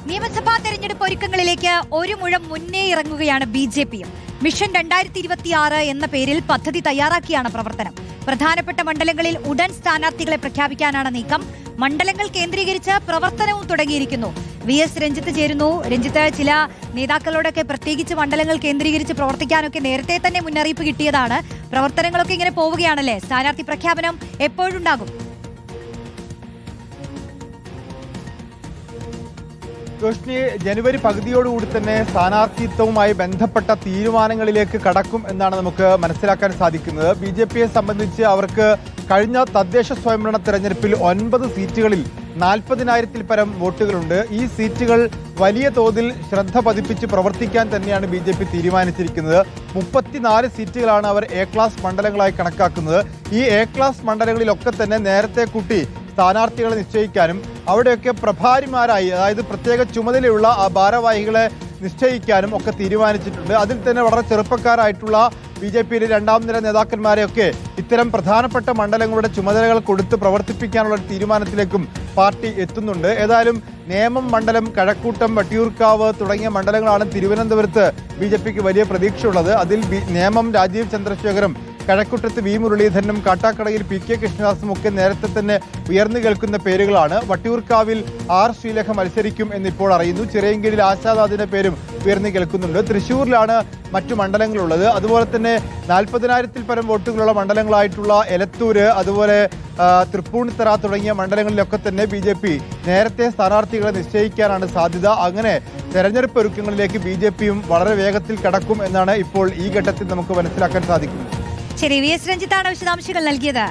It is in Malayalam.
നിയമസഭാ തെരഞ്ഞെടുപ്പ് ഒരുക്കങ്ങളിലേക്ക് ഒരു മുഴം മുന്നേ ഇറങ്ങുകയാണ് ബി.ജെ.പിയും. മിഷൻ 2026 എന്ന പേരിൽ പദ്ധതി തയ്യാറാക്കിയാണ് പ്രവർത്തനം. പ്രധാനപ്പെട്ട മണ്ഡലങ്ങളിൽ ഉടൻ സ്ഥാനാർത്ഥികളെ പ്രഖ്യാപിക്കാനാണ് നീക്കം. മണ്ഡലങ്ങൾ കേന്ദ്രീകരിച്ച് പ്രവർത്തനവും തുടങ്ങിയിരിക്കുന്നു. വി.എസ്. രഞ്ജിത്ത് ചേരുന്നു. രഞ്ജിത്ത്, ചില നേതാക്കളോടൊക്കെ പ്രത്യേകിച്ച് മണ്ഡലങ്ങൾ കേന്ദ്രീകരിച്ച് പ്രവർത്തിക്കാനൊക്കെ നേരത്തെ തന്നെ മുന്നറിയിപ്പ് കിട്ടിയതാണ്. പ്രവർത്തനങ്ങളൊക്കെ ഇങ്ങനെ പോവുകയാണല്ലേ? സ്ഥാനാർത്ഥി പ്രഖ്യാപനം എപ്പോഴുണ്ടാകും? റോഷ്നി, ജനുവരി പകുതിയോടുകൂടി തന്നെ സ്ഥാനാർത്ഥിത്വവുമായി ബന്ധപ്പെട്ട തീരുമാനങ്ങളിലേക്ക് കടക്കും എന്നാണ് നമുക്ക് മനസ്സിലാക്കാൻ സാധിക്കുന്നത്. ബി.ജെ.പിയെ സംബന്ധിച്ച് അവർക്ക് കഴിഞ്ഞ തദ്ദേശ സ്വയംഭരണ തെരഞ്ഞെടുപ്പിൽ 9 സീറ്റുകളിൽ 40,000-ൽ പരം വോട്ടുകളുണ്ട്. ഈ സീറ്റുകൾ വലിയ തോതിൽ ശ്രദ്ധ പതിപ്പിച്ച് പ്രവർത്തിക്കാൻ തന്നെയാണ് ബി.ജെ.പി തീരുമാനിച്ചിരിക്കുന്നത്. 34 സീറ്റുകളാണ് അവർ എ ക്ലാസ് മണ്ഡലങ്ങളായി കണക്കാക്കുന്നത്. ഈ എ ക്ലാസ് മണ്ഡലങ്ങളിലൊക്കെ തന്നെ നേരത്തെ കൂട്ടി സ്ഥാനാർത്ഥികളെ നിശ്ചയിക്കാനും അവിടെയൊക്കെ പ്രഭാരിമാരായി, അതായത് പ്രത്യേക ചുമതലയുള്ള ആ ഭാരവാഹികളെ നിശ്ചയിക്കാനും ഒക്കെ തീരുമാനിച്ചിട്ടുണ്ട്. അതിൽ തന്നെ വളരെ ചെറുപ്പക്കാരായിട്ടുള്ള ബി.ജെ.പിയിലെ രണ്ടാം നിര നേതാക്കന്മാരെയൊക്കെ ഇത്തരം പ്രധാനപ്പെട്ട മണ്ഡലങ്ങളുടെ ചുമതലകൾ കൊടുത്ത് പ്രവർത്തിപ്പിക്കാനുള്ള തീരുമാനത്തിലേക്കും പാർട്ടി എത്തുന്നുണ്ട്. ഏതായാലും നേമം മണ്ഡലം, കഴക്കൂട്ടം, വട്ടിയൂർക്കാവ് തുടങ്ങിയ മണ്ഡലങ്ങളാണ് തിരുവനന്തപുരത്ത് ബി.ജെ.പിക്ക് വലിയ പ്രതീക്ഷയുള്ളത്. അതിൽ നേമം രാജീവ് ചന്ദ്രശേഖരും, കഴക്കൂട്ടത്ത് വി മുരളീധരനും, കാട്ടാക്കടയിൽ പി.കെ. കൃഷ്ണദാസും ഒക്കെ നേരത്തെ തന്നെ ഉയർന്നു കേൾക്കുന്ന പേരുകളാണ്. വട്ടിയൂർക്കാവിൽ ആർ. ശ്രീലേഖ മത്സരിക്കും എന്നിപ്പോൾ അറിയുന്നു. ചിറയൻകീഴിൽ ആശാദാദിന്റെ പേരും ഉയർന്നു കേൾക്കുന്നുണ്ട്. തൃശ്ശൂരിലാണ് മറ്റു മണ്ഡലങ്ങളുള്ളത്. അതുപോലെ തന്നെ 40,000-ൽ പരം വോട്ടുകളുള്ള മണ്ഡലങ്ങളായിട്ടുള്ള എലത്തൂര്, അതുപോലെ തൃപ്പൂണിത്തറ തുടങ്ങിയ മണ്ഡലങ്ങളിലൊക്കെ തന്നെ ബി.ജെ.പി നേരത്തെ സ്ഥാനാർത്ഥികളെ നിശ്ചയിക്കാനാണ് സാധ്യത. അങ്ങനെ തെരഞ്ഞെടുപ്പ് ഒരുക്കങ്ങളിലേക്ക് ബി.ജെ.പിയും വളരെ വേഗത്തിൽ കടക്കും എന്നാണ് ഇപ്പോൾ ഈ ഘട്ടത്തിൽ നമുക്ക് മനസ്സിലാക്കാൻ സാധിക്കുന്നത്. ശരി, വി.എസ്. രഞ്ജിത്താണ് വിശദാംശങ്ങൾ നൽകിയത്.